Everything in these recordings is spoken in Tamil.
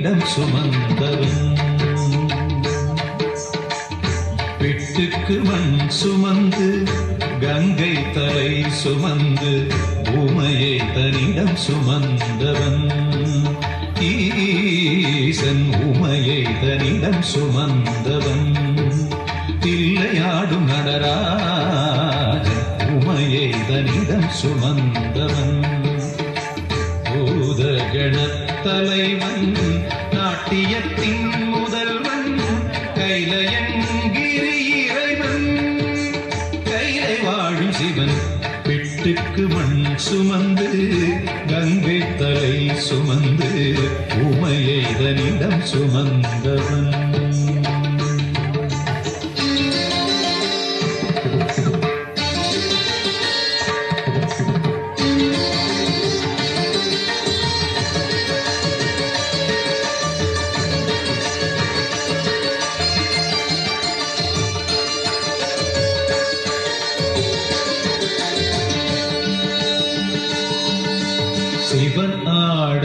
தனிடம் சுமந்தவன் பிட்டுக்கு மண் சுமந்து கங்கை தலை சுமந்து உமையை தனிடம் சுமந்தவன் ஈசன் உமையை தனிடம் சுமந்தவன் தில்லையாடும் நடராஜன் உமையை தனிடம் சுமந்தவன் பூதகணத்தலைவன் நாட்டியத்தின் முதல்வன் கைலயங்கிரி இறைவன் கைலை வாழும் சிவன் பிட்டுக்கு மண் சுமந்து கங்கை தலை சுமந்து உமையை தனிடம் சுமந்தவன் சிவன் ஆட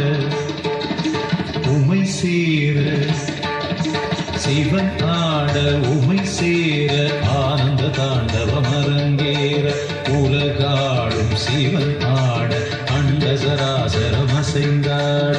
உமை சேர சிவன் ஆட உமை சேர ஆனந்த தாண்டவம் அரங்கேற உலகாடும் சிவன் ஆட அண்ட சராசரம் அசைந்தாட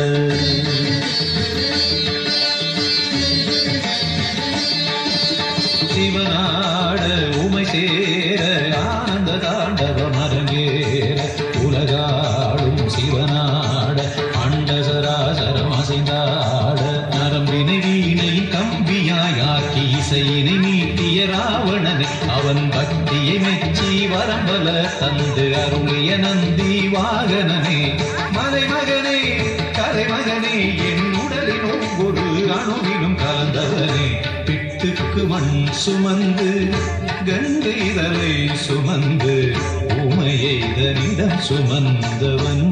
சிவன் ஆட உமை சேர ஆனந்த தாண்டவம் அரங்கேற உலகாடும் சிவனாட அண்ட சராசரம் அசைந்தாட நரம்பினை வீணை கம்பியாயாக்கி இசையினை நீட்டிய ராவணனை அவன் பக்தியை மெச்சி வரம்பல தந்து அருளிய நந்தி வாகனனே மலைமகனே கலைமகனே என் உடலின் ஒவ்வொரு அணுவிலும் கலந்தவனே பிட்டுக்கு மண் சுமந்து கங்கை தலை சுமந்து உமையை தனிடம் சுமந்தவன்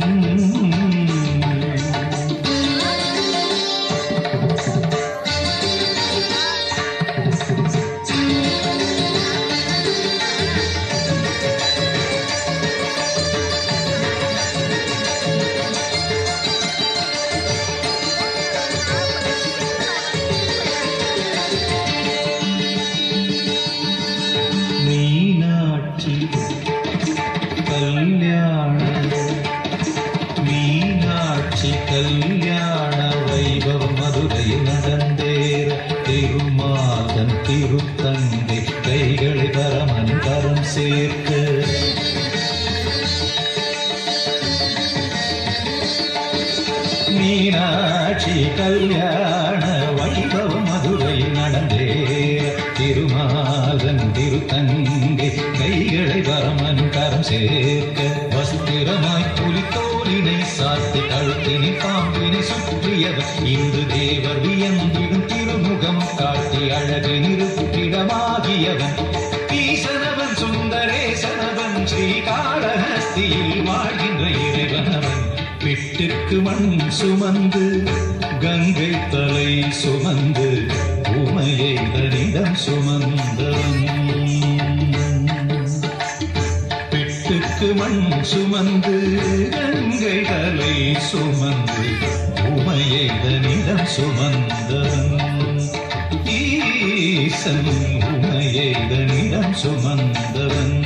மீனாட்சி கல்யாண வைபவம் மதுரையில் நடந்தேற திருமாதன் திருத்தங்கை கைகளை பரமன் கரம் சேர்க்க மீனாட்சி கல்யாண வைபவம் மதுரையில் நடந்தேற திருமாதன் திருத்தங்கை கைகளை பரமன் கரம் சேர்க்க வஸ்திரமாய் புலித்தோலினை சாத்தி கழுத்தினை பாம்பினை சுற்றியவர் இன்று தேவர் வியந்திடும் திருமுகம் காட்டி அழகு நிறுத்திடமாகியவன் ஈசனவன் சுந்தரேசனவன் ஸ்ரீகாளஹஸ்தியில் வாழ்கின்ற இறைவனவன் பிட்டுக்கு மண் சுமந்து கங்கை தலை சுமந்து உமையை தனிடம் சுமந்தவன் பிட்டுக்கு மண் சுமந்து கங்கை தலை சுமந்து உமையை தனிடம் சுமந்தவன் ஈசன் உமையை தனிடம் சுமந்தவன்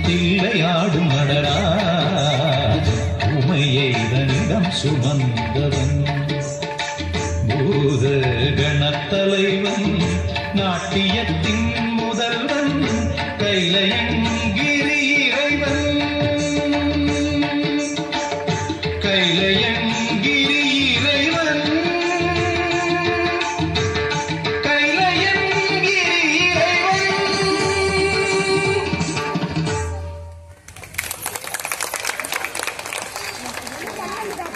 தில்லையாடும் நடராஜன் உமையை தனிடம் சுமந்தவன் பூத கணத்தலைவன் நாட்டியத்தின் முதல்வன் கைலைய